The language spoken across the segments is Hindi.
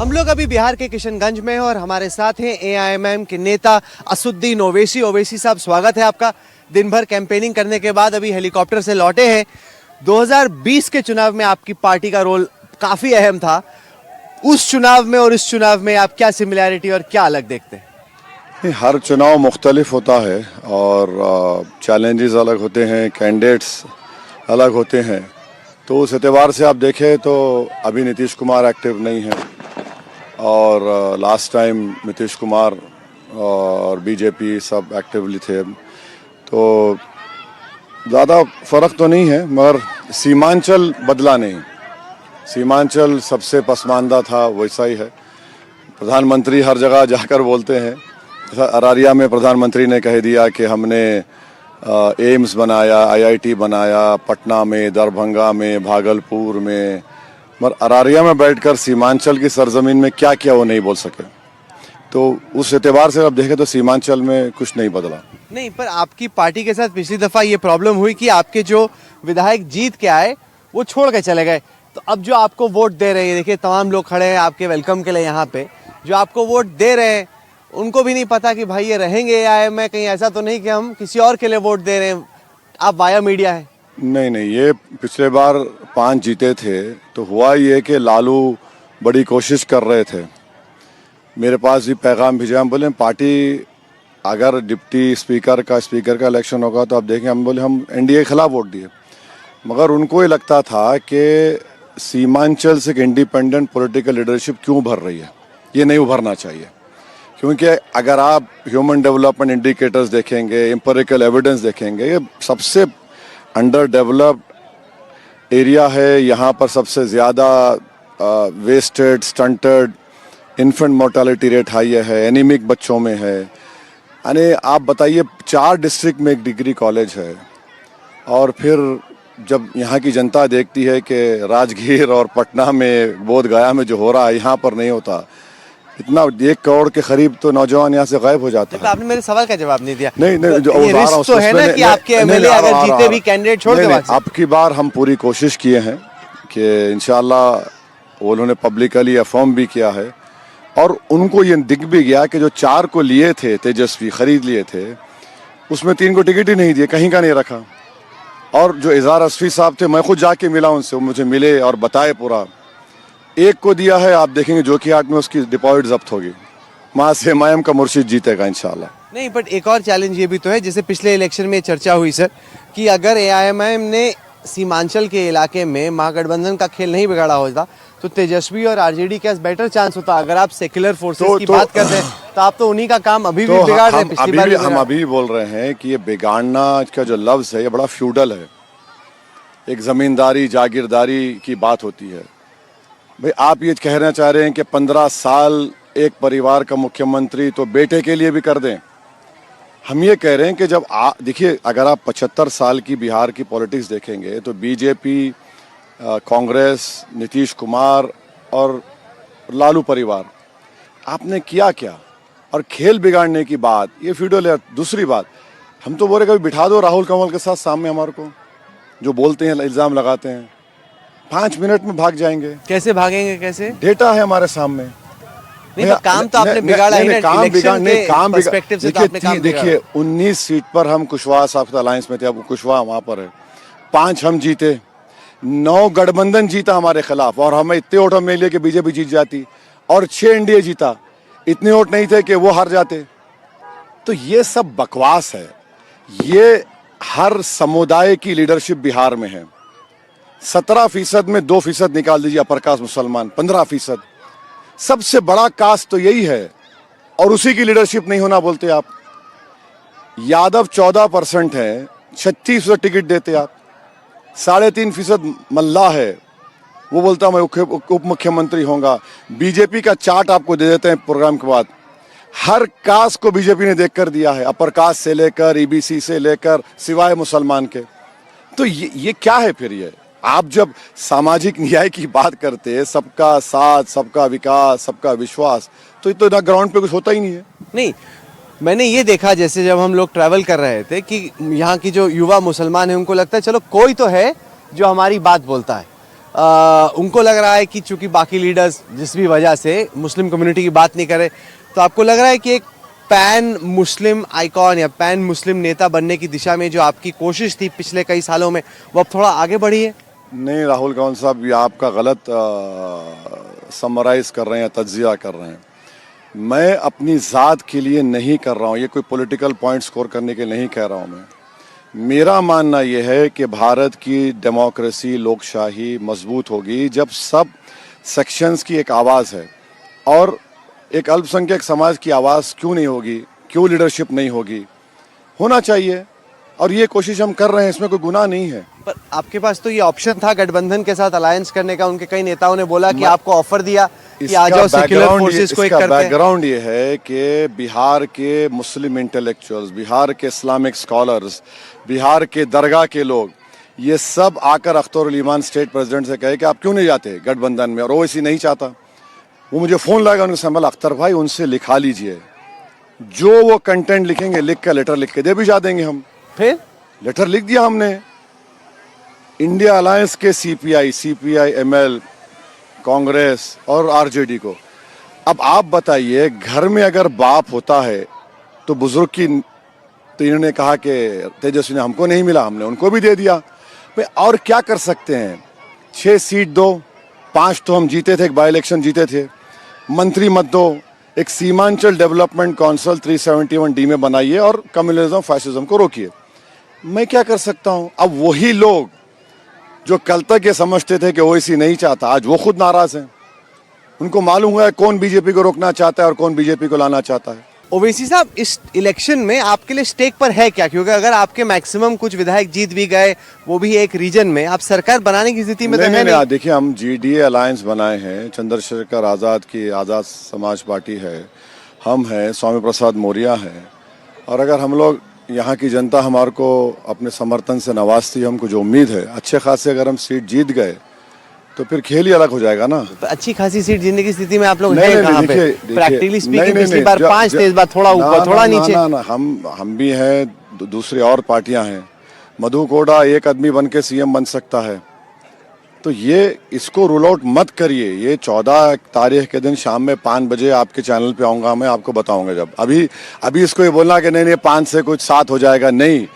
हम लोग अभी बिहार के किशनगंज में हैं और हमारे साथ हैं एआईएमआईएम के नेता असुद्दीन ओवैसी। ओवैसी साहब, स्वागत है आपका। दिन भर कैंपेनिंग करने के बाद अभी हेलीकॉप्टर से लौटे हैं। 2020 के चुनाव में आपकी पार्टी का रोल काफी अहम था। उस चुनाव में और इस चुनाव में आप क्या सिमिलैरिटी और क्या अलग देखते हैं? हर चुनाव मुख्तलिफ होता है और चैलेंजेस अलग होते हैं, कैंडिडेट्स अलग होते हैं। तो उस एतबार से आप देखें तो अभी नीतीश कुमार एक्टिव नहीं है और लास्ट टाइम नीतीश कुमार और बीजेपी सब एक्टिवली थे। तो ज़्यादा फ़र्क तो नहीं है, मगर सीमांचल बदला नहीं। सीमांचल सबसे पसमानदा था, वैसा ही है। प्रधानमंत्री हर जगह जाकर बोलते हैं। अरारिया में प्रधानमंत्री ने कह दिया कि हमने एम्स बनाया, आईआईटी बनाया, पटना में, दरभंगा में, भागलपुर में, मगर अरारिया में बैठकर सीमांचल की सरजमीन में क्या किया वो नहीं बोल सके। तो उस एतबार से अब देखें तो सीमांचल में कुछ नहीं बदला। नहीं, पर आपकी पार्टी के साथ पिछली दफा ये प्रॉब्लम हुई कि आपके जो विधायक जीत के आए वो छोड़ के चले गए। तो अब जो आपको वोट दे रहे हैं, देखिए तमाम लोग खड़े हैं आपके वेलकम के लिए यहाँ पे, जो आपको वोट दे रहे हैं उनको भी नहीं पता कि भाई ये रहेंगे एआईएम में। कहीं ऐसा तो नहीं कि हम किसी और के लिए वोट दे रहे हैं? आप वाया मीडिया है। नहीं, ये पिछले बार 5 जीते थे तो हुआ ये कि लालू बड़ी कोशिश कर रहे थे। मेरे पास भी पैगाम भेजा, हम बोले पार्टी अगर डिप्टी स्पीकर का इलेक्शन होगा तो आप देखें, हम बोले हम एनडीए के खिलाफ वोट दिए। मगर उनको ये लगता था कि सीमांचल से एक इंडिपेंडेंट पॉलिटिकल लीडरशिप क्यों उभर रही है, ये नहीं उभरना चाहिए। क्योंकि अगर आप ह्यूमन डेवलपमेंट इंडिकेटर्स देखेंगे, एम्पिरिकल एविडेंस देखेंगे, ये सबसे अंडर डेवलप्ड एरिया है। यहाँ पर सबसे ज़्यादा wasted, stunted, infant mortality rate high है, एनीमिक बच्चों में है। यानी आप बताइए 4 डिस्ट्रिक्ट में एक डिग्री कॉलेज है और फिर जब यहाँ की जनता देखती है कि राजगीर और पटना में, बोध गया में जो हो रहा है यहाँ पर नहीं होता, इतना 1 करोड़ के करीब तो नौजवान यहाँ से गायब हो जाता है। आपने मेरे सवाल का जवाब नहीं दिया। नहीं, जो ये रिस्क तो है ना कि आपके एमएलए अगर जीते भी कैंडिडेट छोड़ दें। अब की बार हम पूरी कोशिश किए हैं कि इंशाल्लाह उन्होंने पब्लिकली अफर्म भी किया है और उनको ये दिख भी गया कि जो 4 को लिए थे, तेजस्वी खरीद लिए थे, उसमें 3 को टिकट ही नहीं दिए, कहीं का नहीं रखा। और जो इज़हार असफी साहब थे, मैं खुद जाके मिला उनसे, वो मुझे मिले और बताए पूरा। 1 को दिया है, आप देखेंगे जोकीहाट में उसकी डिपॉजिट जब्त होगी। वहाँ से एमआईएम का मुर्शिद जीतेगा इंशाल्लाह। नहीं, बट एक और चैलेंज ये भी तो है, जैसे पिछले इलेक्शन में चर्चा हुई सर कि अगर एआईएमआईएम ने सीमांचल के इलाके में महागठबंधन का खेल नहीं बिगाड़ा होता तो तेजस्वी और आरजेडी का बेटर चांस होता। अगर आप सेक्युलर फोर्सेस की बात करते हैं तो आप तो उन्हीं का काम अभी भी बिगाड़ रहे हैं। पिछली बार हम अभी बोल रहे हैं कि ये बिगाड़ना का जो लफ्ज है ये बड़ा फ्यूडल है। एक जमींदारी, जागीरदारी की बात होती है। भाई आप ये कहना चाह रहे हैं कि 15 साल एक परिवार का मुख्यमंत्री तो बेटे के लिए भी कर दें। हम ये कह रहे हैं कि जब देखिए, अगर आप 75 साल की बिहार की पॉलिटिक्स देखेंगे तो बीजेपी, कांग्रेस, नीतीश कुमार और लालू परिवार, आपने किया क्या? और खेल बिगाड़ने की बात ये फ्यूडल है। दूसरी बात, हम तो बोल रहे कभी बिठा दो राहुल कंवल के साथ सामने, हमारे को जो बोलते हैं, इल्ज़ाम लगाते हैं, 5 मिनट में भाग जाएंगे। कैसे भागेंगे? कैसे? डेटा है हमारे सामने। नहीं, तो काम तो आपने बिगाड़ा ही ना। काम देखिए 19 सीट पर हम कुशवाहा साहब के अलायंस में थे, अब कुशवाहा वहां पर है। 5 हम जीते, 9 गठबंधन जीता हमारे खिलाफ और हमें इतने वोट हम नहीं लिए कि बीजेपी जीत जाती, और 6 एनडीए जीता। इतने वोट नहीं थे कि वो हार जाते। तो ये सब बकवास है। ये हर समुदाय की लीडरशिप बिहार में है। 17% में 2% निकाल दीजिए अपर कास्ट मुसलमान, 15%। सबसे बड़ा कास्ट तो यही है और उसी की लीडरशिप नहीं होना बोलते आप। यादव 14% है, 36% टिकट देते आप। 3.5% मल्ला है, वो बोलता मैं उप मुख्यमंत्री होऊंगा। बीजेपी का चार्ट आपको दे देते हैं प्रोग्राम के बाद। हर कास्ट को बीजेपी ने देखकर दिया है, अपर कास्ट से लेकर ईबीसी से लेकर सिवाय मुसलमान के। तो ये क्या है फिर? ये आप जब सामाजिक न्याय की बात करते हैं, सबका साथ, सबका विकास, सबका विश्वास, तो ना ग्राउंड पे कुछ होता ही नहीं है। नहीं, मैंने ये देखा जैसे जब हम लोग ट्रैवल कर रहे थे कि यहाँ की जो युवा मुसलमान है उनको लगता है चलो कोई तो है जो हमारी बात बोलता है। उनको लग रहा है कि चूंकि बाकी लीडर्स जिस भी वजह से मुस्लिम कम्युनिटी की बात नहीं करे, तो आपको लग रहा है कि एक पैन मुस्लिम आइकॉन या पैन मुस्लिम नेता बनने की दिशा में जो आपकी कोशिश थी पिछले कई सालों में, वो अब थोड़ा आगे बढ़ी है? नहीं राहुल कंवल साहब, ये आपका गलत समराइज कर रहे हैं, तज्जिया कर रहे हैं। मैं अपनी ज़ात के लिए नहीं कर रहा हूँ, ये कोई पॉलिटिकल पॉइंट स्कोर करने के लिए नहीं कह रहा हूँ मैं। मेरा मानना ये है कि भारत की डेमोक्रेसी, लोकशाही मजबूत होगी जब सब सेक्शंस की एक आवाज़ है। और एक अल्पसंख्यक समाज की आवाज़ क्यों नहीं होगी, क्यों लीडरशिप नहीं होगी? होना चाहिए, और ये कोशिश हम कर रहे हैं, इसमें कोई गुनाह नहीं है। पर आपके पास तो ये ऑप्शन था गठबंधन के साथ अलायंस करने का। उनके कई नेताओं ने बोला कि आपको ऑफर दिया कि आ जाओ सेक्युलर फोर्सेस को एक करते हैं। बैकग्राउंड ये है कि बिहार के मुस्लिम इंटेलेक्चुअल्स, बिहार के इस्लामिक स्कॉलर्स, बिहार के दरगाह के लोग, ये सब आकर अख्तर उल ईमान स्टेट प्रेसिडेंट से कहे कि आप क्यों नहीं जाते गठबंधन में, और वो इसी नहीं चाहता। वो मुझे फ़ोन लगाया, उन्होंने समझा अख्तर भाई उनसे लिखा लीजिए, जो वो कंटेंट लिखेंगे लिख कर लेटर लिख के दे भी जा देंगे हम। फिर लेटर लिख दिया हमने इंडिया अलायंस के सीपीआई, एमएल, कांग्रेस और आरजेडी को। अब आप बताइए, घर में अगर बाप होता है तो बुजुर्ग की, तो इन्होंने कहा कि तेजस्वी ने हमको नहीं मिला, हमने उनको भी दे दिया भाई, और क्या कर सकते हैं? 6 सीट दो, 5 तो हम जीते थे, एक बाई इलेक्शन जीते थे, मंत्री मत दो, एक सीमांचल डेवलपमेंट काउंसिल 371D में बनाइए और कम्युनिज्म फैसिज्म को रोकिए। मैं क्या कर सकता हूं? अब वही लोग जो कल तक ये समझते थे कि ओवैसी नहीं चाहता, आज वो खुद नाराज हैं। उनको मालूम हुआ है कौन बीजेपी को रोकना चाहता है और कौन बीजेपी को लाना चाहता है। ओवैसी साहब, इस इलेक्शन में आपके लिए स्टेक पर है क्या? क्योंकि अगर आपके मैक्सिमम कुछ विधायक जीत भी गए, वो भी एक रीजन में, आप सरकार बनाने की स्थिति में तो है नहीं। देखिए, हम जीडीए अलायंस बनाए हैं, चंद्रशेखर आज़ाद की आज़ाद समाज पार्टी है, हम हैं, स्वामी प्रसाद मौर्य है, और अगर हम लोग, यहाँ की जनता हमारे को अपने समर्थन से नवाजती है, हमको जो उम्मीद है अच्छे खासे अगर हम सीट जीत गए तो फिर खेल ही अलग हो जाएगा ना। तो अच्छी खासी सीट जीतने की स्थिति में आप लोग हैं कहाँ पे? प्रैक्टिकली स्पीकिंग पिछली बार 5 थे, इस बार थोड़ा ऊपर थोड़ा नीचे। हम भी हैं, दूसरी और पार्टियां हैं। मधु कोड़ा एक आदमी बन के सीएम बन सकता है, तो ये इसको रूल आउट मत करिए। ये 14 तारीख के दिन शाम में 5 बजे आपके चैनल पे आऊँगा, मैं आपको बताऊँगा। जब अभी इसको ये बोलना कि नहीं 5 से कुछ 7 हो जाएगा, नहीं।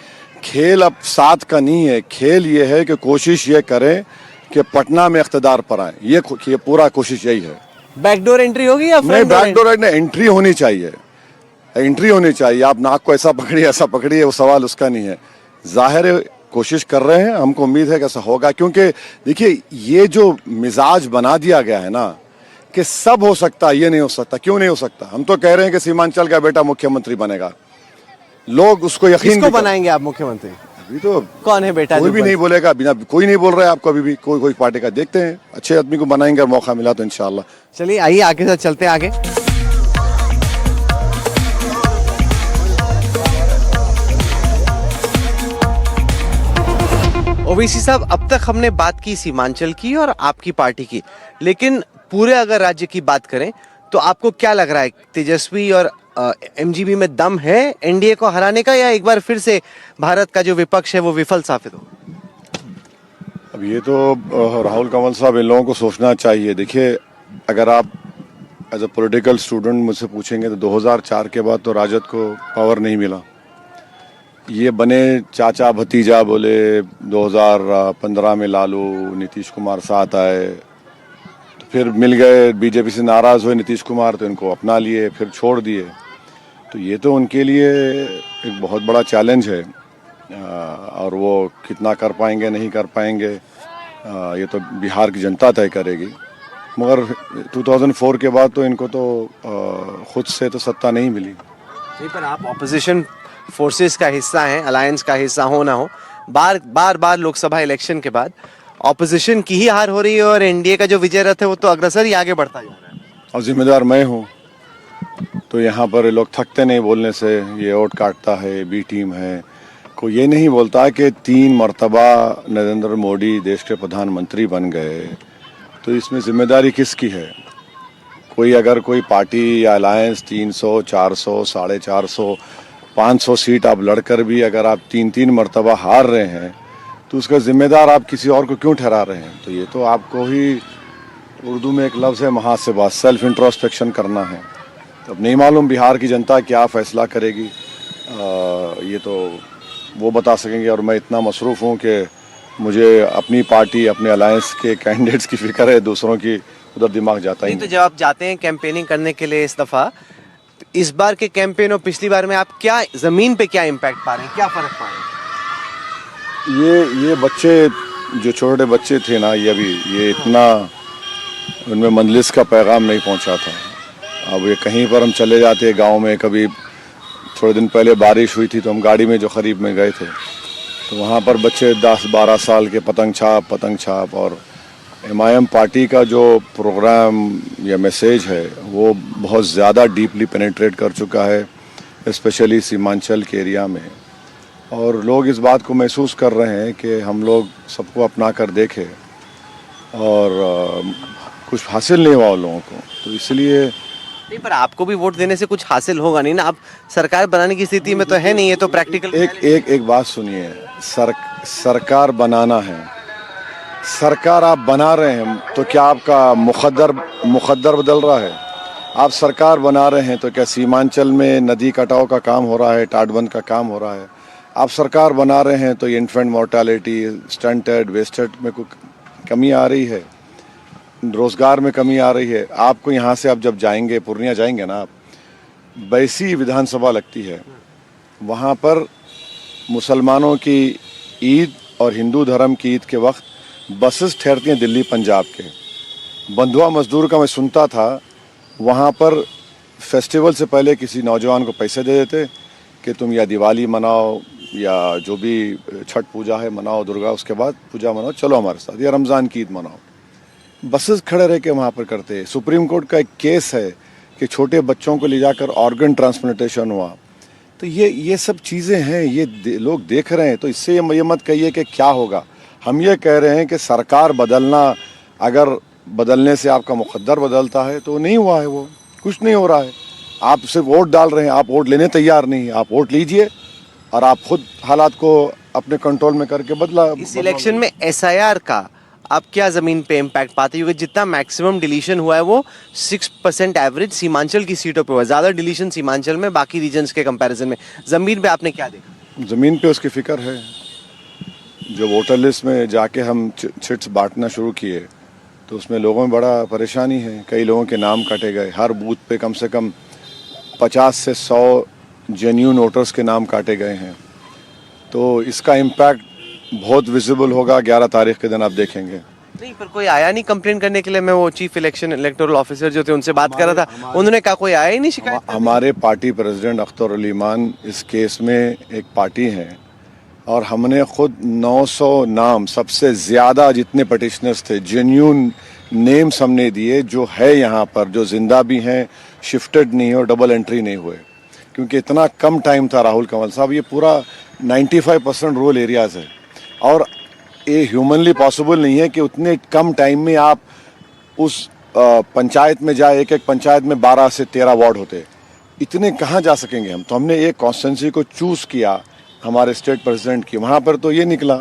खेल अब 7 का नहीं है, खेल ये है कि कोशिश ये करें कि पटना में इख्तिदार पर आए, ये पूरा कोशिश यही है। बैकडोर एंट्री होगी या नहीं? बैकडोर एंट्री होनी चाहिए, एंट्री होनी चाहिए। आप नाक को ऐसा पकड़िए, वो सवाल उसका नहीं है। जाहिर है कोशिश कर रहे हैं, हमको उम्मीद है कि ऐसा होगा, क्योंकि देखिए ये जो मिजाज बना दिया गया है ना कि सब हो सकता है, ये नहीं हो सकता। क्यों नहीं हो सकता? हम तो कह रहे हैं कि सीमांचल का बेटा मुख्यमंत्री बनेगा, लोग उसको यकीन किसको बनाएंगे आप मुख्यमंत्री? अभी तो कौन है बेटा? कोई भी नहीं बोलेगा, बिना कोई नहीं बोल रहा है आपको अभी भी। कोई पार्टी का देखते हैं, अच्छे आदमी को बनाएंगे, मौका मिला तो इंशाल्लाह। चलिए आइए आगे से चलते हैं आगे। ओवैसी साहब, अब तक हमने बात की सीमांचल की और आपकी पार्टी की, लेकिन पूरे अगर राज्य की बात करें तो आपको क्या लग रहा है, तेजस्वी और एमजीबी में दम है एनडीए को हराने का, या एक बार फिर से भारत का जो विपक्ष है वो विफल साबित हो? अब ये तो राहुल कंवल साहब, इन लोगों को सोचना चाहिए। देखिए, अगर आप एज अ पॉलिटिकल स्टूडेंट मुझसे पूछेंगे तो 2004 के बाद तो राजद को पावर नहीं मिला। ये बने चाचा भतीजा बोले, 2015 में लालू नीतीश कुमार साथ आए, तो फिर मिल गए, बीजेपी से नाराज हुए नीतीश कुमार, तो इनको अपना लिए, फिर छोड़ दिए। तो ये तो उनके लिए एक बहुत बड़ा चैलेंज है, और वो कितना कर पाएंगे नहीं कर पाएंगे ये तो बिहार की जनता तय करेगी। मगर 2004 के बाद तो इनको तो खुद से तो सत्ता नहीं मिली। नहीं, पर आप ऑपोजिशन फोर्सेस का हिस्सा हैं, अलायंस का हिस्सा हो ना हो, बार लोकसभा इलेक्शन के बाद ऑपोजिशन की ही हार हो रही है और एनडीए का जो विजय रथ है वो तो अग्रसर ही आगे बढ़ता जा रहा है। और जिम्मेदार मैं हूँ, तो यहाँ पर लोग थकते नहीं बोलने से। ये वोट काटता है, बी टीम है, कोई ये नहीं बोलता कि 3 मरतबा नरेंद्र मोदी देश के प्रधानमंत्री बन गए, तो इसमें जिम्मेदारी किसकी है? अगर कोई पार्टी या अलायंस 300, 400, 450, 500 सीट आप लड़कर भी अगर आप 3 मरतबा हार रहे हैं, तो उसका जिम्मेदार आप किसी और को क्यों ठहरा रहे हैं? तो ये तो आपको ही, उर्दू में एक लफ्ज़ है मुहासिबा, सेल्फ इंट्रोस्पेक्शन करना है। तो अब नहीं मालूम बिहार की जनता क्या फ़ैसला करेगी, ये तो वो बता सकेंगे। और मैं इतना मसरूफ़ हूँ कि मुझे अपनी पार्टी, अपने अलायंस के कैंडिडेट्स की फ़िक्र है, दूसरों की उधर दिमाग जाता ही नहीं, तो नहीं। जब आप जाते हैं कैंपेनिंग करने के लिए इस दफा, तो इस बार के कैंपेन और पिछली बार में आप क्या जमीन पे क्या इम्पैक्ट पा रहे हैं, क्या फर्क पा रहे हैं? ये बच्चे जो छोटे बच्चे थे ना, ये इतना उनमें मंजलिस का पैगाम नहीं पहुंचा था। अब ये कहीं पर हम चले जाते गांव में, कभी थोड़े दिन पहले बारिश हुई थी तो हम गाड़ी में जो करीब में गए थे, तो वहाँ पर बच्चे 10-12 साल के पतंग छाप और एमआईएम पार्टी का जो प्रोग्राम या मैसेज है वो बहुत ज़्यादा डीपली पेनिट्रेट कर चुका है, स्पेशली सीमांचल के एरिया में। और लोग इस बात को महसूस कर रहे हैं कि हम लोग सबको अपना कर देखें और कुछ हासिल नहीं हुआ उन लोगों को, तो इसलिए। नहीं, पर आपको भी वोट देने से कुछ हासिल होगा नहीं ना, आप सरकार बनाने की स्थिति में तो है नहीं, ये तो प्रैक्टिकल। एक बात सुनिए, सरकार बनाना है, सरकार आप बना रहे हैं तो क्या आपका मुकद्दर बदल रहा है? आप सरकार बना रहे हैं तो क्या सीमांचल में नदी कटाव का काम हो रहा है, टाटबंद का काम हो रहा है? आप सरकार बना रहे हैं तो इन्फेंट मोर्टालिटी, स्टंटेड, वेस्टेड में कोई कमी आ रही है, रोज़गार में कमी आ रही है। आपको यहाँ से आप जब जाएंगे, पूर्णिया जाएंगे ना, आप बैसी विधानसभा लगती है, वहाँ पर मुसलमानों की ईद और हिंदू धर्म की ईद के वक्त बसेस ठहरती हैं दिल्ली पंजाब के। बंधुआ मजदूर का मैं सुनता था, वहाँ पर फेस्टिवल से पहले किसी नौजवान को पैसे दे देते कि तुम या दिवाली मनाओ या जो भी छठ पूजा है मनाओ, दुर्गा, उसके बाद पूजा मनाओ, चलो हमारे साथ, या रमज़ान की ईद मनाओ। बसेस खड़े रह के वहाँ पर करते हैं। सुप्रीम कोर्ट का एक केस है कि छोटे बच्चों को ले जाकर ऑर्गन ट्रांसप्लांटेशन हुआ। तो ये सब चीज़ें हैं, ये लोग देख रहे हैं। तो इससे ये मत कहिए कि क्या होगा। हम ये कह रहे हैं कि सरकार बदलना, अगर बदलने से आपका मुकद्दर बदलता है तो नहीं हुआ है, वो कुछ नहीं हो रहा है। आप सिर्फ वोट डाल रहे हैं, आप वोट लेने तैयार नहीं हैं। आप वोट लीजिए और आप खुद हालात को अपने कंट्रोल में करके बदला। इस इलेक्शन में एसआईआर का आप क्या जमीन पे इम्पैक्ट पाते हैं? क्योंकि जितना मैक्सिमम डिलीशन हुआ है वो 6% एवरेज सीमांचल की सीटों पे हुआ, ज़्यादा डिलीशन सीमांचल में बाकी रीजन्स के कंपैरिजन में। जमीन पे आपने क्या देखा? ज़मीन पे उसकी फ़िक्र है। जो वोटर लिस्ट में जाके हम चिट्स बांटना शुरू किए तो उसमें लोगों में बड़ा परेशानी है। कई लोगों के नाम काटे गए। हर बूथ पे कम से कम 50 से 100 जेन्यून वोटर्स के नाम काटे गए हैं। तो इसका इम्पैक्ट बहुत विजिबल होगा 11 तारीख के दिन, आप देखेंगे। नहीं, पर कोई आया नहीं कंप्लेन करने के लिए। मैं वो चीफ इलेक्शन इलेक्टोरल ऑफिसर जो थे उनसे बात कर रहा था, उन्होंने कहा कोई आया ही नहीं शिकायत करने। हमारे पार्टी प्रेसिडेंट अख्तर अली मान इस केस में एक पार्टी हैं और हमने खुद 900 नाम, सबसे ज़्यादा जितने पटिशनर्स थे, जेन्यून नेम्स हमने दिए, जो है यहाँ पर, जो जिंदा भी हैं, शिफ्टेड नहीं और डबल एंट्री नहीं हुए। क्योंकि इतना कम टाइम था राहुल कंवल साहब, ये पूरा 95% रूरल एरियाज़ है और ये ह्यूमनली पॉसिबल नहीं है कि उतने कम टाइम में आप उस पंचायत में जाए। एक पंचायत में 12 से 13 वार्ड होते, इतने कहाँ जा सकेंगे हम। तो हमने एक कॉन्स्टिट्यूंसी को चूज़ किया हमारे स्टेट प्रेसिडेंट की, वहाँ पर तो ये निकला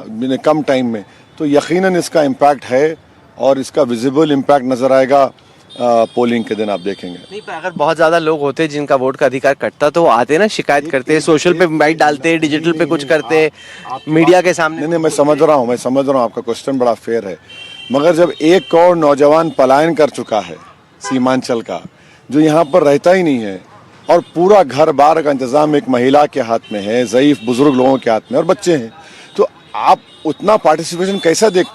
कम टाइम में। तो यकीनन इसका इम्पैक्ट है और इसका विजिबल इम्पैक्ट नज़र आएगा पोलिंग के दिन, आप देखेंगे। नहीं, पर अगर बहुत ज्यादा लोग होते जिनका वोट का अधिकार कटता तो वो आते ना, शिकायत करते, सोशल पे बाइट डालते, डिजिटल पे कुछ करते, मीडिया के सामने। नहीं, मैं समझ रहा हूँ आपका क्वेश्चन बड़ा फेयर है। मगर जब 1 करोड़ नौजवान पलायन कर चुका है सीमांचल का, जो यहाँ पर रहता ही नहीं है, और पूरा घर बार का इंतजाम एक महिला के हाथ में है, ज़ईफ बुजुर्ग लोगों के हाथ में और बच्चे हैं, तो आप उतना पार्टिसिपेशन कैसा देख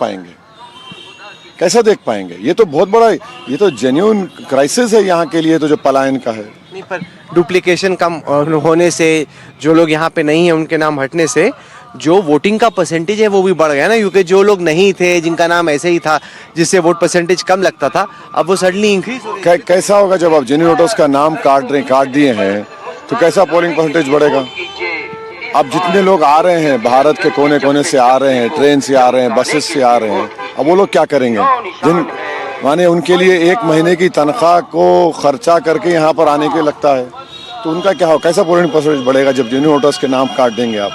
पाएंगे? ये तो बहुत बड़ा, ये तो जेन्युइन क्राइसिस है यहाँ के लिए, तो जो पलायन का है। नहीं, पर डुप्लीकेशन कम होने से, जो लोग यहाँ पे नहीं है उनके नाम हटने से जो वोटिंग का परसेंटेज है वो भी बढ़ गया ना। क्योंकि जो लोग नहीं थे, जिनका नाम ऐसे ही था, जिससे वोट परसेंटेज कम लगता था, अब वो सडनली इंक्रीज हो गया। कैसा होगा जब आप जेन्युइन वोटर्स का नाम काट दिए हैं, तो कैसा पोलिंग परसेंटेज बढ़ेगा? अब जितने लोग आ रहे हैं, भारत के कोने कोने से आ रहे हैं, ट्रेन से आ रहे हैं, बसेस से आ रहे हैं, अब वो लोग क्या करेंगे? माने उनके लिए 1 महीने की तनख्वाह को खर्चा करके यहाँ पर आने के लगता है, तो उनका क्या हो, कैसा पोलिंग परसेंटेज बढ़ेगा जब जेन्युइन वोटर्स के नाम काट देंगे आप?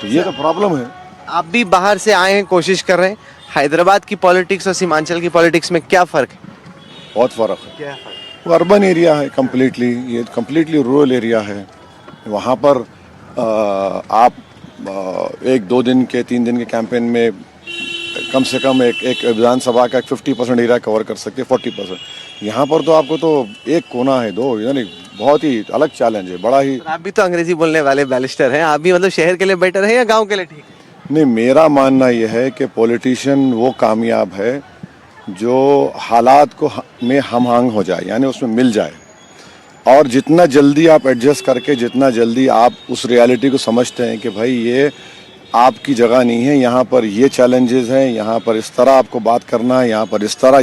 तो ये तो प्रॉब्लम है। आप भी बाहर से आए हैं, कोशिश कर रहे हैं, हैदराबाद की पॉलिटिक्स और सीमांचल की पॉलिटिक्स में क्या फर्क है? बहुत फ़र्क है। क्या वो अर्बन एरिया है कम्प्लीटली, ये कम्प्लीटली रूरल एरिया है। वहाँ पर आप 1-2 दिन के 3 दिन के कैंपेन में कम से कम एक विधानसभा का 50% एरिया कवर कर सकते हैं, 40%। यहाँ पर तो आपको तो एक कोना है, दो, यानी बहुत ही अलग चैलेंज है, बड़ा ही। आप भी तो अंग्रेजी बोलने वाले बैरिस्टर हैं, आप भी मतलब शहर के लिए बेटर है या गांव के लिए ठीक है? नहीं, मेरा मानना यह है कि पॉलिटिशियन वो कामयाब है जो हालात को में हम हो जाए, यानी उसमें मिल जाए, और जितना जल्दी आप एडजस्ट करके, जितना जल्दी आप उस रियलिटी को समझते हैं कि भाई ये आपकी जगह नहीं है, यहाँ पर ये चैलेंजेस हैं, यहाँ पर इस तरह आपको बात करना है, यहाँ पर इस तरह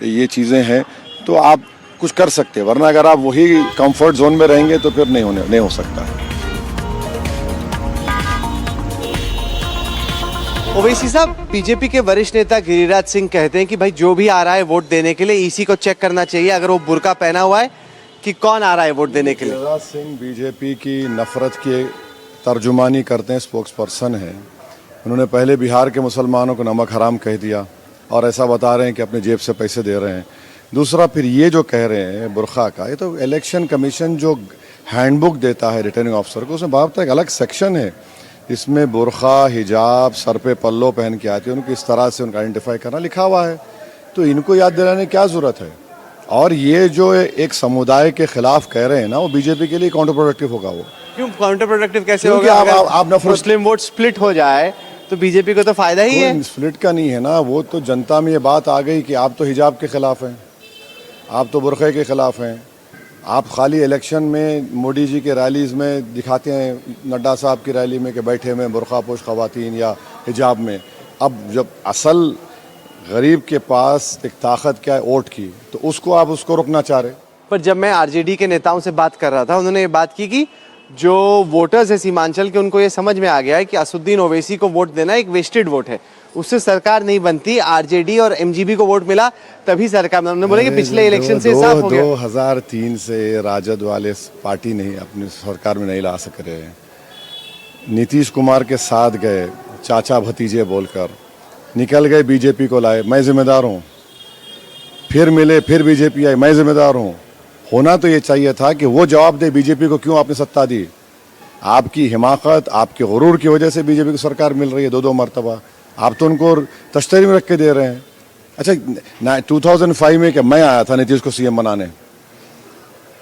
ये चीज़ें हैं, तो आप कुछ कर सकते हैं। वरना अगर आप वही कंफर्ट जोन में रहेंगे तो फिर नहीं हो सकता। ओवैसी साहब, बीजेपी के वरिष्ठ नेता गिरिराज सिंह कहते हैं कि भाई जो भी आ रहा है वोट देने के लिए ईसी को चेक करना चाहिए अगर वो बुर्का पहना हुआ है कि कौन आ रहा है वोट देने के लिए। गिरिराज सिंह बीजेपी की नफरत की तर्जुमानी करते हैं, स्पोक्स पर्सन है। उन्होंने पहले बिहार के मुसलमानों को नमक हराम कह दिया और ऐसा बता रहे हैं कि अपने जेब से पैसे दे रहे हैं। दूसरा, फिर ये जो कह रहे हैं बुर्का का, ये तो इलेक्शन कमीशन जो हैंडबुक देता है रिटर्निंग ऑफिसर को, उसमें बाबत एक अलग सेक्शन है। इसमें बुर्का, हिजाब, सर पे पल्लो पहन के आती है, उनको इस तरह से उनका आइडेंटिफाई करना लिखा हुआ है, तो इनको याद दिलाने की क्या ज़रूरत है। और ये जो एक समुदाय के खिलाफ कह रहे हैं ना, वो बीजेपी के लिए काउंटर प्रोडक्टिव होगा। वो क्यों काउंटर प्रोडक्टिव कैसे क्योंकि होगा? आप नफरत, मुस्लिम वोट स्प्लिट हो जाए तो बीजेपी को तो फायदा ही है। स्प्लिट का नहीं है ना, वो तो जनता में ये बात आ गई कि आप तो हिजाब के खिलाफ हैं, आप तो बुर्खे के खिलाफ हैं। आप खाली इलेक्शन में मोदी जी के रैलीज में दिखाते हैं, नड्डा साहब की रैली में कि बैठे में बुर्खापोश खवातीन या हिजाब में। अब जब असल गरीब के पास एक ताकत क्या है वोट की, तो उसको रोकना चाह रहे। पर जब मैं आरजेडी के नेताओं से बात कर रहा था, उन्होंने ये बात की कि जो वोटर्स है सीमांचल के, उनको ये समझ में आ गया है कि असुद्दीन ओवैसी को वोट देना एक वेस्टेड वोट है, उससे सरकार नहीं बनती। आरजेडी और एमजीबी को वोट मिला तभी सरकार। हमने बोले कि पिछले इलेक्शन से साफ हो गया। 2003 से राजद वाले पार्टी नहीं अपनी सरकार में नहीं ला सक रहे हैं। नीतीश कुमार के साथ गए, चाचा भतीजे बोलकर निकल गए, बीजेपी को लाए, मैं जिम्मेदार हूँ। फिर मिले, फिर बीजेपी आई, मैं जिम्मेदार हूँ। होना तो ये चाहिए था कि वो जवाब दे बीजेपी को क्यों आपने सत्ता दी। आपकी हिमाकत, आपके गुरूर की वजह से बीजेपी को सरकार मिल रही है 2-2 मरतबा। आप तो उनको तश्तरी में रख के दे रहे हैं। अच्छा, 2005 में क्या मैं आया था नीतीश को सीएम बनाने।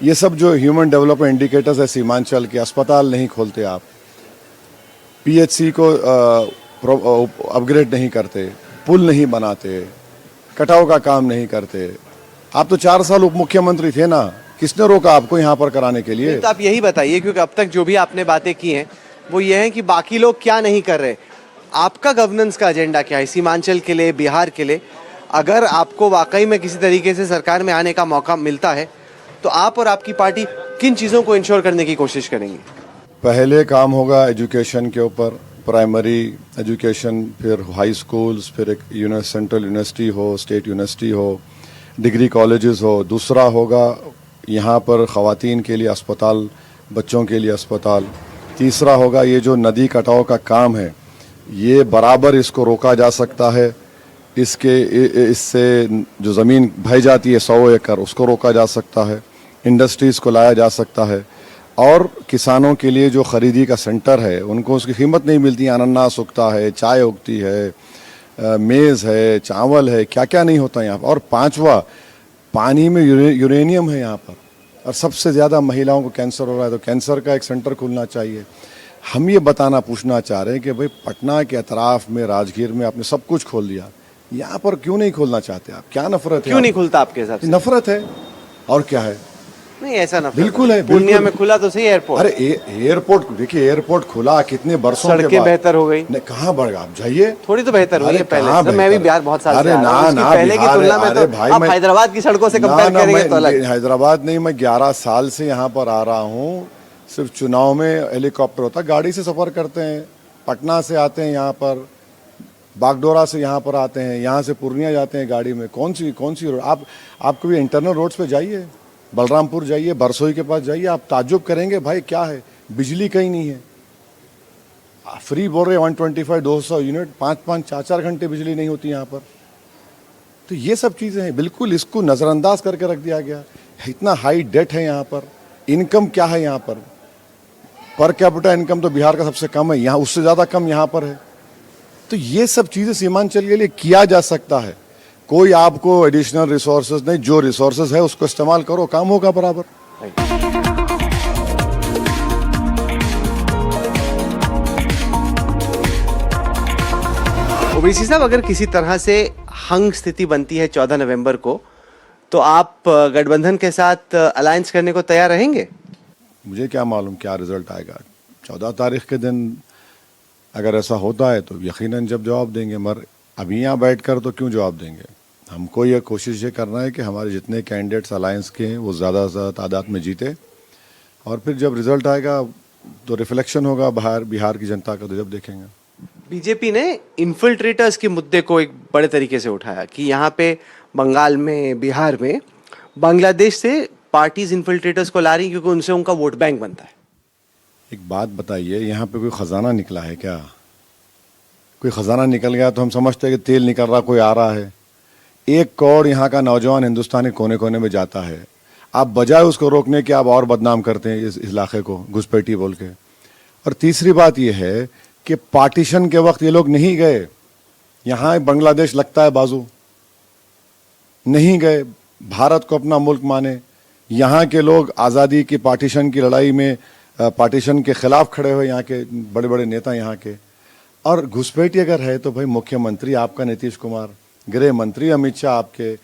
ये सब जो ह्यूमन डेवलपमेंट इंडिकेटर्स है सीमांचल के, अस्पताल नहीं खोलते आप, पीएचसी को अपग्रेड नहीं करते, पुल नहीं बनाते, कटाव का काम नहीं करते। आप तो 4 साल उप मुख्यमंत्री थे ना, किसने रोका आपको यहाँ पर कराने के लिए? तो आप यही बताइए, क्योंकि अब तक जो भी आपने बातें की हैं वो ये है कि बाकी लोग क्या नहीं कर रहे। आपका गवर्नेंस का एजेंडा क्या है सीमांचल के लिए, बिहार के लिए? अगर आपको वाकई में किसी तरीके से सरकार में आने का मौका मिलता है तो आप और आपकी पार्टी किन चीज़ों को इंश्योर करने की कोशिश करेंगी? पहले काम होगा एजुकेशन के ऊपर, प्राइमरी एजुकेशन, फिर हाई स्कूल्स, फिर एक सेंट्रल यूनिवर्सिटी हो, स्टेट यूनिवर्सिटी हो, डिग्री कॉलेजेस हो। दूसरा होगा यहाँ पर ख़वातीन के लिए अस्पताल, बच्चों के लिए अस्पताल। तीसरा होगा ये जो नदी कटाव का काम है, ये बराबर इसको रोका जा सकता है। इससे जो ज़मीन बह जाती है 100 एकड़, उसको रोका जा सकता है। इंडस्ट्रीज़ को लाया जा सकता है। और किसानों के लिए जो ख़रीदी का सेंटर है, उनको उसकी कीमत नहीं मिलती। अनानास उगता है, चाय उगती है, मेज़ है, चावल है, क्या क्या नहीं होता यहाँ पर। और 5वां, पानी में यूरेनियम है यहाँ पर। और सबसे ज़्यादा महिलाओं को कैंसर हो रहा है, तो कैंसर का एक सेंटर खुलना चाहिए। हम ये पूछना चाह रहे हैं कि भाई पटना के अतराफ में, राजगीर में आपने सब कुछ खोल दिया, यहाँ पर क्यों नहीं खोलना चाहते आप? क्या नफरत है? क्यों नहीं खुलता आपके हिसाब से? नफरत है और क्या है? नहीं, ऐसा नफरत बिल्कुल है। पूर्णिया में खुला तो सही एयरपोर्ट। अरे एयरपोर्ट देखिए, एयरपोर्ट खुला कितने बरसों के बाद। सड़कें बेहतर हो गई। नहीं, कहाँ बढ़ गया? आप जाइए। थोड़ी तो बेहतर हुई है पहले से। मैं भी बिहार बहुत साल से अरे आ रहा हूं, उसकी पहले की तुलना में तो आप हैदराबाद की सड़कों से कंपेयर करेंगे तो अलग। हैदराबाद नहीं, मैं 11 साल से यहाँ पर आ रहा हूँ। सिर्फ चुनाव में हेलीकॉप्टर होता, गाड़ी से सफ़र करते हैं। पटना से आते हैं यहाँ पर, बागडोरा से यहाँ पर आते हैं, यहाँ से पूर्णिया जाते हैं गाड़ी में। कौन सी रोड? आप कभी इंटरनल रोड्स पे जाइए, बलरामपुर जाइए, बरसोई के पास जाइए, आप ताज्जुब करेंगे भाई क्या है, बिजली कहीं नहीं है। फ्री बोल रहे 125 200 यूनिट, 5 4 घंटे बिजली नहीं होती यहाँ पर। तो ये सब चीज़ें हैं, बिल्कुल इसको नज़रअंदाज करके रख दिया गया। इतना हाई डेट है यहाँ पर, इनकम क्या है यहाँ पर कैपिटा इनकम तो बिहार का सबसे कम है, यहाँ उससे ज़्यादा कम यहाँ पर है। तो ये सब चीज़ें सीमांचल के लिए किया जा सकता है। कोई आपको एडिशनल रिसोर्सेज नहीं, जो रिसोर्सेज है उसको इस्तेमाल करो, काम होगा बराबर। ओवैसी साहब, अगर किसी तरह से हंग स्थिति बनती है 14 नवंबर को, तो आप गठबंधन के साथ अलायंस करने को तैयार रहेंगे? मुझे क्या मालूम क्या रिजल्ट आएगा 14 तारीख के दिन। अगर ऐसा होता है तो यकीनन जब जवाब देंगे, मगर अभी यहाँ बैठकर तो क्यों जवाब देंगे। हमको ये कोशिश ये करना है कि हमारे जितने कैंडिडेट्स अलायंस के हैं वो ज़्यादा से ज़्यादा तादाद में जीते, और फिर जब रिजल्ट आएगा तो रिफ्लेक्शन होगा बिहार की जनता का, तो जब देखेंगे। बीजेपी ने इन्फिल्ट्रेटर्स के मुद्दे को एक बड़े तरीके से उठाया कि यहाँ पे बंगाल में, बिहार में बांग्लादेश से पार्टीज इन्फिल्ट्रेटर्स को ला रही क्योंकि उनसे उनका वोट बैंक बनता है। एक बात बताइए, यहाँ पे कोई खजाना निकला है क्या? कोई खजाना निकल गया तो हम समझते हैं कि तेल निकल रहा, कोई आ रहा है। 1 करोड़ यहाँ का नौजवान हिंदुस्तानी कोने कोने में जाता है, आप बजाय उसको रोकने के आप और बदनाम करते हैं इस इलाके को, घुसपैठी बोल के। और तीसरी बात यह है कि पार्टीशन के वक्त ये लोग नहीं गए, यहाँ बांग्लादेश लगता है बाजू, नहीं गए, भारत को अपना मुल्क माने। यहाँ के लोग आज़ादी की पार्टीशन की लड़ाई में पार्टीशन के खिलाफ खड़े हुए, यहाँ के बड़े बड़े नेता यहाँ के। और घुसपैठी अगर है तो भाई मुख्यमंत्री आपका नीतीश कुमार, गृह मंत्री अमित शाह आपके,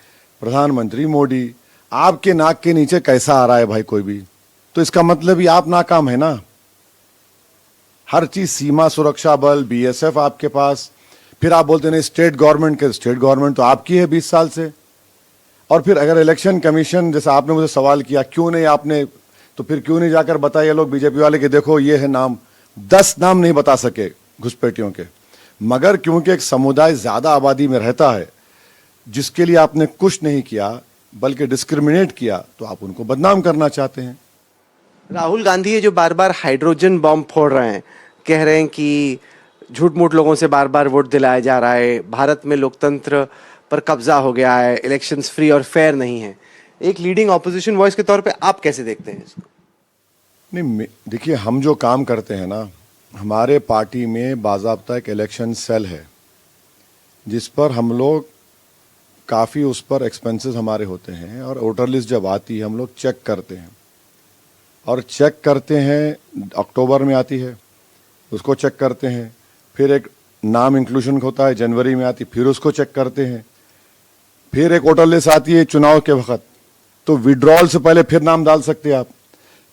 प्रधानमंत्री मोदी, आपके नाक के नीचे कैसा आ रहा है भाई कोई भी? तो इसका मतलब ही आप नाकाम है ना। हर चीज, सीमा सुरक्षा बल, बीएसएफ आपके पास, फिर आप बोलते नहीं स्टेट गवर्नमेंट के, स्टेट गवर्नमेंट तो आपकी है 20 साल से। और फिर अगर इलेक्शन कमीशन, जैसा आपने मुझे सवाल किया क्यों नहीं आपने, तो फिर क्यों नहीं जाकर बताइए लोग बीजेपी वाले कि देखो ये है नाम, 10 नाम नहीं बता सके घुसपैठियों के। मगर क्योंकि एक समुदाय ज्यादा आबादी में रहता है जिसके लिए आपने कुछ नहीं किया बल्कि डिस्क्रिमिनेट किया, तो आप उनको बदनाम करना चाहते हैं। राहुल गांधी है जो बार बार हाइड्रोजन बॉम्ब फोड़ रहे हैं, कह रहे हैं कि झूठ मूठ लोगों से बार बार वोट दिलाया जा रहा है, भारत में लोकतंत्र पर कब्जा हो गया है, इलेक्शंस फ्री और फेयर नहीं है। एक लीडिंग ऑपोजिशन वॉइस के तौर पे आप कैसे देखते हैं इसको? नहीं देखिए, हम जो काम करते हैं ना, हमारे पार्टी में बाज़ाब्ता एक इलेक्शन सेल है जिस पर हम लोग काफ़ी, उस पर एक्सपेंसेस हमारे होते हैं, और वोटर लिस्ट जब आती है हम लोग चेक करते हैं, और चेक करते हैं अक्टूबर में आती है उसको चेक करते हैं, फिर एक नाम इंक्लूजन होता है जनवरी में आती, फिर उसको चेक करते हैं, फिर एक वोटर लिस्ट आती है चुनाव के वक्त, तो विड्रॉल से पहले फिर नाम डाल सकते हैं आप।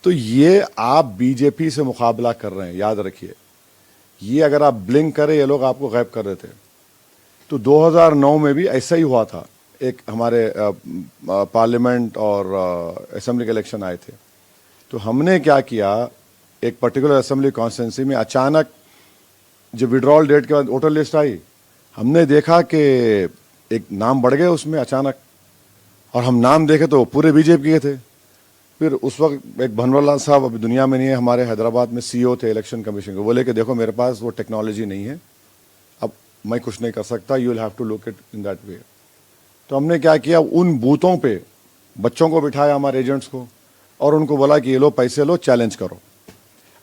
तो ये आप बीजेपी से मुकाबला कर रहे हैं, याद रखिए। ये अगर आप ब्लिंक करें ये लोग आपको गायब कर देते हैं। तो 2009 में भी ऐसा ही हुआ था, एक हमारे पार्लियामेंट और असेंबली के इलेक्शन आए थे, तो हमने क्या किया, एक पर्टिकुलर असेंबली कॉन्स्टिट्यूंसी में अचानक जब विड्रॉल डेट के बाद वोटर लिस्ट आई, हमने देखा कि एक नाम बढ़ गए उसमें अचानक, और हम नाम देखे तो पूरे बीजेपी के थे। फिर उस वक्त एक भनवरलाल साहब अभी दुनिया में नहीं है, हमारे हैदराबाद में सीईओ थे इलेक्शन कमीशन के, बोले कि देखो मेरे पास वो टेक्नोलॉजी नहीं है, अब मैं कुछ नहीं कर सकता, you will have to look it in that way. तो हमने क्या किया, उन बूथों पे बच्चों को बिठाया, हमारे एजेंट्स को, और उनको बोला कि ये लो पैसे लो, चैलेंज करो।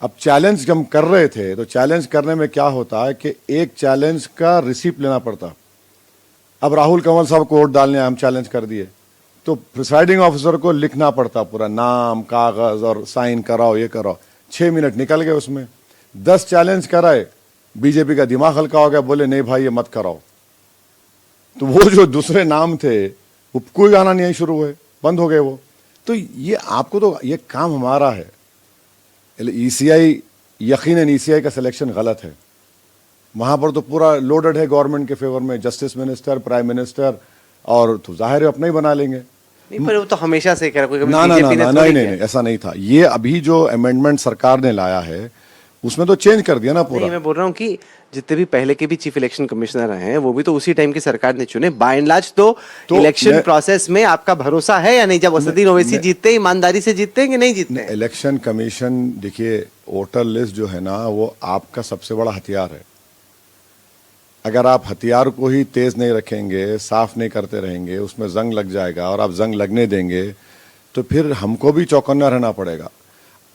अब चैलेंज जब हम कर रहे थे तो चैलेंज करने में क्या होता है कि एक चैलेंज का रिसिप्ट लेना पड़ता। अब राहुल कंवर साहब को वोट डालने हम चैलेंज कर दिए, तो प्रिसाइडिंग ऑफिसर को लिखना पड़ता पूरा नाम, कागज और साइन कराओ, ये कराओ। 6 मिनट निकल गए उसमें। 10 चैलेंज कराए, बीजेपी का दिमाग हल्का हो गया, बोले नहीं भाई ये मत कराओ। तो वो जो दूसरे नाम थे वो कोई आना नहीं शुरू हुए, बंद हो गए वो। तो ये आपको, तो ये काम हमारा है। ईसीआई, यकीनन ईसीआई का सिलेक्शन गलत है, वहां पर तो पूरा लोडेड है गवर्नमेंट के फेवर में, जस्टिस मिनिस्टर, प्राइम मिनिस्टर, और तो जाहिर है अपना ही बना लेंगे। नहीं, पर वो तो हमेशा से कह रहा, ना ना ना ना नहीं नहीं ऐसा नहीं था। ये अभी जो अमेंडमेंट सरकार ने लाया है उसमें तो चेंज कर दिया ना पूरा। नहीं, मैं बोल रहा हूँ कि जितने भी पहले के भी चीफ इलेक्शन कमिश्नर हैं वो भी तो उसी टाइम की सरकार ने चुने। बाय एंड लार्ज तो इलेक्शन प्रोसेस में आपका भरोसा है या नहीं? जब असदुद्दीन ओवैसी जीतते, ईमानदारी से जीतते हैं कि नहीं जीतते हैं? इलेक्शन कमीशन, देखिए वोटर लिस्ट जो है ना वो आपका सबसे बड़ा हथियार है। अगर आप हथियार को ही तेज नहीं रखेंगे, साफ नहीं करते रहेंगे, उसमें जंग लग जाएगा और आप जंग लगने देंगे तो फिर हमको भी चौकन्ना रहना पड़ेगा।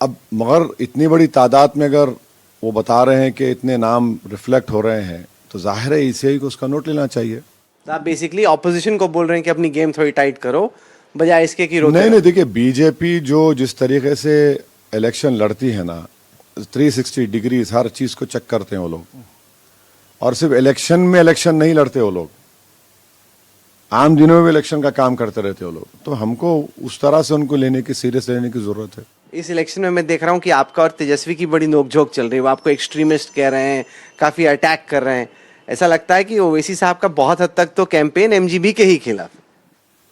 अब मगर इतनी बड़ी तादाद में अगर वो बता रहे हैं कि इतने नाम रिफ्लेक्ट हो रहे हैं तो जाहिर है ईसीआई को उसका नोट लेना चाहिए। तो आप बेसिकली ऑपोजिशन को बोल रहे हैं कि अपनी गेम थोड़ी टाइट करो बजाय इसके कि रोते नहीं, देखिए बीजेपी जो जिस तरीके से इलेक्शन लड़ती है ना, 360 डिग्रीज हर चीज को चेक करते हैं वो लोग, और सिर्फ इलेक्शन में इलेक्शन नहीं लड़ते वो लोग, आम दिनों में भी इलेक्शन का काम करते रहते वो लोग। तो हमको उस तरह से उनको लेने की, सीरियस लेने की जरूरत है। इस इलेक्शन में मैं देख रहा हूँ कि आपका और तेजस्वी की बड़ी नोकझोंक चल रही है। वो आपको एक्सट्रीमिस्ट कह रहे हैं, काफी अटैक कर रहे हैं। ऐसा लगता है कि ओवैसी साहब का बहुत हद तक तो कैंपेन एमजीबी के ही खिलाफ।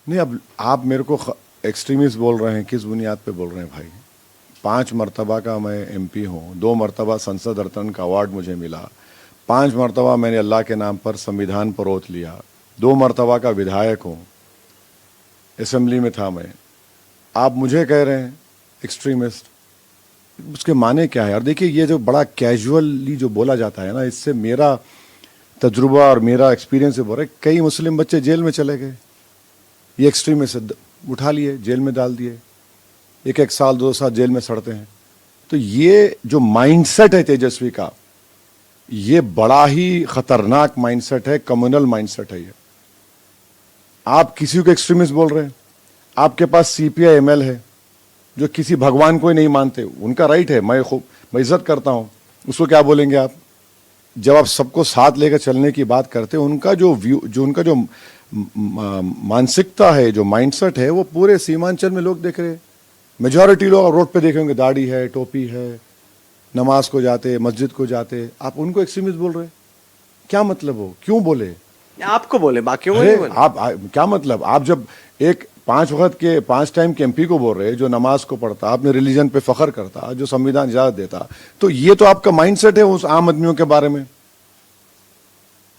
नहीं, अब आप मेरे को एक्सट्रीमिस्ट बोल रहे हैं, किस बुनियाद पे बोल रहे हैं भाई? 5 मरतबा का मैं एमपी हूँ, 2 मरतबा संसद रत्न का अवार्ड मुझे मिला, 5 मरतबा मैंने अल्लाह के नाम पर संविधान पर ओथ लिया, 2 मरतबा का विधायक हूँ, असेंबली में था मैं। आप मुझे कह रहे हैं एक्सट्रीमिस्ट, उसके माने क्या है? और देखिए ये जो बड़ा कैजुअली जो बोला जाता है ना, इससे मेरा तजुर्बा और मेरा एक्सपीरियंस से बोल रहे, कई मुस्लिम बच्चे जेल में चले गए, ये एक्सट्रीमिस्ट उठा लिए, जेल में डाल दिए, 1 साल 2 साल जेल में सड़ते हैं। तो ये जो माइंडसेट है तेजस्वी का, ये बड़ा ही खतरनाक माइंडसेट है, कम्युनल माइंडसेट है ये। आप किसी को एक्सट्रीमिस्ट बोल रहे हैं, आपके पास सीपीआई एमएल है जो किसी भगवान को ही नहीं मानते, उनका राइट है, मैं इज्जत करता हूं, उसको क्या बोलेंगे आप? जब आप सबको साथ लेकर चलने की बात करते हैं, उनका जो व्यू, जो उनका जो मानसिकता है, जो माइंडसेट है, वो पूरे सीमांचल में लोग देख रहे हैं। मेजॉरिटी लोग रोड पे देखेंगे, दाढ़ी है, टोपी है, नमाज को जाते, मस्जिद को जाते, आप उनको एक्सट्रीमिस्ट बोल रहे हैं? क्या मतलब हो? क्यों बोले? आपको बोले, बाकियों को नहीं बोले। आप क्या मतलब? आप जब एक 5 वक्त के 5 टाइम के एमपी को बोल रहे हैं जो नमाज को पढ़ता, अपने रिलीजन पे फख्र करता, जो संविधान इजाजत देता, तो ये तो आपका माइंडसेट है उस आम आदमियों के बारे में,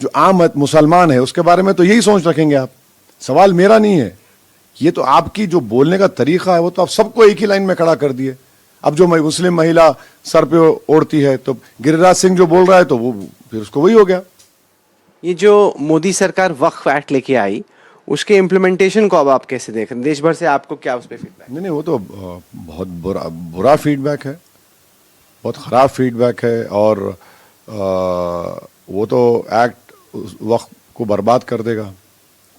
जो आम मुसलमान है उसके बारे में तो यही सोच रखेंगे आप। सवाल मेरा नहीं है, ये तो आपकी जो बोलने का तरीका है वो तो आप सबको एक ही लाइन में खड़ा कर दिए। अब जो मुस्लिम महिला सर पे ओढ़ती है तो गिरिराज सिंह जो बोल रहा है तो वो फिर उसको वही हो गया। ये जो मोदी सरकार वक्फ एक्ट लेके आई, उसके इम्प्लीमेंटेशन को अब आप कैसे देख रहे हैं? देश भर से आपको क्या उस पर फीडबैक? नहीं, वो तो बहुत बुरा फीडबैक है, बहुत खराब फीडबैक है, और वो तो एक्ट वक्फ को बर्बाद कर देगा।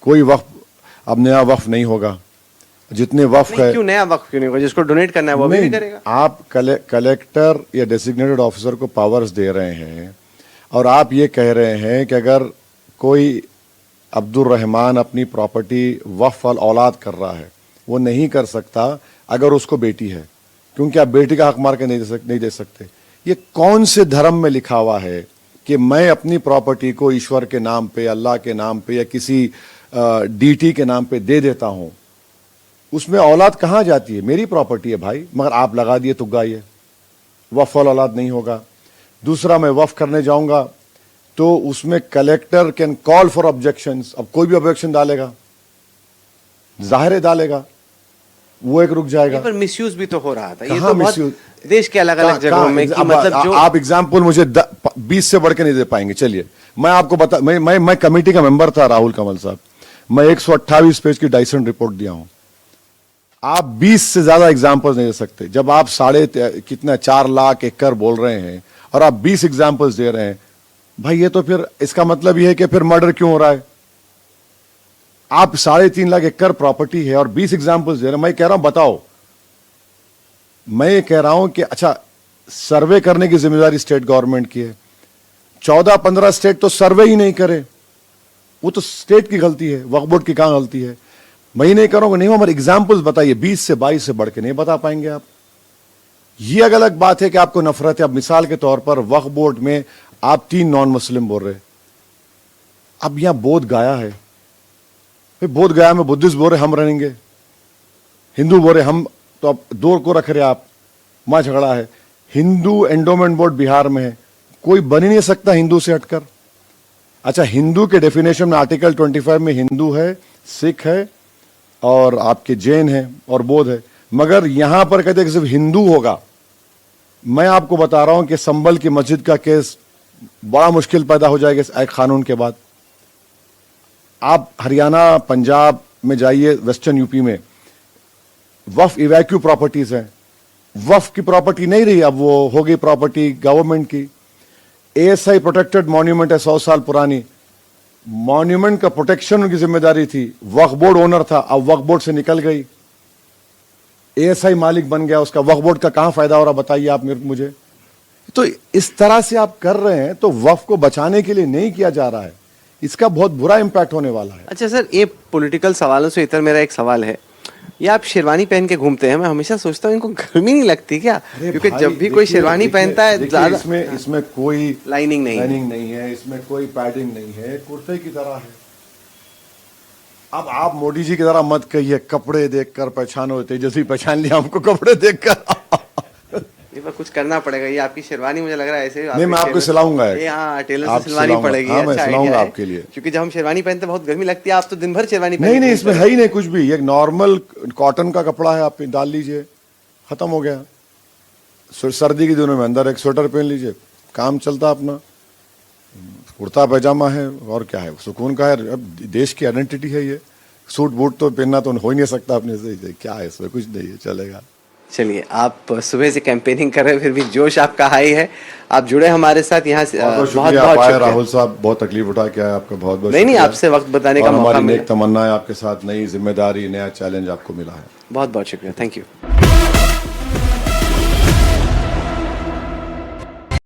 कोई वक्फ अब नया वक्फ नहीं होगा, जितने वक्फ है। क्यों नया वक्फ क्यों नहीं होगा? जिसको डोनेट करना है वो भी करेगा। आप कलेक्टर या डेजिग्नेटेड ऑफिसर को पावर्स दे रहे हैं और आप ये कह रहे हैं कि अगर कोई अब्दुल रहमान अपनी प्रॉपर्टी वक्फ औलाद कर रहा है, वो नहीं कर सकता अगर उसको बेटी है, क्योंकि आप बेटी का हक मार के नहीं दे सकते। ये कौन से धर्म में लिखा हुआ है कि मैं अपनी प्रॉपर्टी को ईश्वर के नाम पे, अल्लाह के नाम पे या किसी डीटी के नाम पे दे देता हूं? उसमें औलाद कहां जाती है? मेरी प्रॉपर्टी है भाई, मगर आप लगा दिए तुग्गा, ये वक्फ औलाद नहीं होगा। दूसरा, मैं वक्फ करने जाऊंगा तो उसमें collector can call for objections. अब कोई भी ऑब्जेक्शन डालेगा, जाहिर डालेगा, वो एक रुक जाएगा। पर मिसयूज भी तो हो रहा था। ये कहाँ तो बहुत misuse? देश के अलग अलग जगहों में कि मतलब जो आप एग्जाम्पल मुझे 20 से बढ़ के नहीं दे पाएंगे। चलिए मैं आपको बता, मैं कमेटी का मेंबर था, राहुल कमल साहब, मैं 128 पेज की डाइसन रिपोर्ट दिया हूं। आप 20 से ज्यादा एग्जाम्पल्स नहीं दे सकते। जब आप 4 लाख एकड़ बोल रहे हैं और आप 20 एग्जाम्पल्स दे रहे हैं, भाई ये तो फिर इसका मतलब ये है कि फिर मर्डर क्यों हो रहा है? आप 3.5 लाख एकड़ प्रॉपर्टी है और 20 एग्जाम्पल्स दे रहे हैं। मैं कह रहा हूं बताओ, मैं ये कह रहा हूं कि अच्छा, सर्वे करने की जिम्मेदारी स्टेट गवर्नमेंट की है। 14-15 स्टेट तो सर्वे ही नहीं करे, वो तो स्टेट की गलती है, वक्फ बोर्ड की कहां गलती है? मैं ही नहीं करूंगा, नहीं हमारे एग्जाम्पल्स बताइए। 20 से 22 से बढ़ के नहीं बता पाएंगे आप। ये अलग बात है कि आपको नफरत है। अब मिसाल के तौर पर वक्फ बोर्ड में आप 3 नॉन मुस्लिम बोल रहे, अब यहां बोध गया है, बोध गया में बुद्धिस्ट बोल रहे हम रहेंगे, हिंदू बोल रहे हम, तो अब 2 को रख रहे आप, वहां झगड़ा है। हिंदू एंडोमेंट बोर्ड बिहार में है, कोई बन ही नहीं सकता हिंदू से हटकर। अच्छा, हिंदू के डेफिनेशन में आर्टिकल 25 में हिंदू है, सिख है और आपके जैन है और बौद्ध है, मगर यहां पर कहते हैं कि सिर्फ हिंदू होगा। मैं आपको बता रहा हूं कि संभल की मस्जिद का केस बड़ा मुश्किल पैदा हो जाएगा इस एक कानून के बाद। आप हरियाणा, पंजाब में जाइए, वेस्टर्न यूपी में वक्फ इवैक्यू प्रॉपर्टीज हैं, वक्फ की प्रॉपर्टी नहीं रही, अब वो हो गई प्रॉपर्टी गवर्नमेंट की। एएसआई प्रोटेक्टेड मॉन्यूमेंट है 100 साल पुरानी, मॉन्यूमेंट का प्रोटेक्शन उनकी जिम्मेदारी थी, वक्फ बोर्ड ओनर था, अब वक्फ बोर्ड से निकल गई, एएसआई मालिक बन गया, उसका वक्फ बोर्ड का कहां फायदा हो रहा बताइए आप मुझे। तो इस तरह से आप कर रहे हैं तो वक्फ को बचाने के लिए नहीं किया जा रहा है, इसका बहुत बुरा इंपैक्ट होने वाला है। अच्छा सर, ये पॉलिटिकल सवालों से इतर मेरा एक सवाल है, ये आप शेरवानी पहन के घूमते हैं, मैं हमेशा सोचता हूँ इनको गर्मी नहीं लगती क्या? क्योंकि जब भी कोई शेरवानी पहनता है ज्यादा इसमें कोई लाइनिंग नहीं है, इसमें कोई पैडिंग नहीं है, कुर्ते की तरह है। अब आप मोदी जी की तरह मत कहिए कपड़े देखकर पहचानो, तेजस्वी पहचान लिया हमको कपड़े देखकर। ये पर कुछ करना पड़ेगा, ये आपकी शेरवानी मुझे लग रहा है ऐसे नहीं, मैं आपको सिलाऊंगा, हाँ टेलर से सिलवानी पड़ेगी। हाँ, मैं अच्छा सिलाऊंगा आपके लिए, क्योंकि जब हम शेरवानी पहनते हैं बहुत गर्मी लगती है, आप तो दिन भर शेरवानी नहीं, इसमें है ही नहीं कुछ भी, एक नॉर्मल कॉटन का कपड़ा है, आप डाल लीजिए, खत्म हो गया। सर्दी के दिनों में अंदर एक स्वेटर पहन लीजिए, काम चलता अपना, कुर्ता पैजामा है और क्या है, सुकून का है। अब देश की आइडेंटिटी है ये, सूट बूट तो पहनना तो हो ही नहीं सकता अपने से, क्या है इसमें, कुछ नहीं है, चलेगा। चलिए, आप सुबह से कैंपेनिंग कर रहे हैं, फिर भी जोश आपका हाई है, आप जुड़े हमारे साथ यहाँ से, बहुत शुक्रिया राहुल साहब, बहुत तकलीफ उठा के आए, आपका बहुत बहुत नहीं, आपसे वक्त बताने का मौका मिला, हमारी नेक तमन्ना है आपके साथ, नई जिम्मेदारी, नया चैलेंज आपको मिला है, बहुत बहुत शुक्रिया, थैंक यू।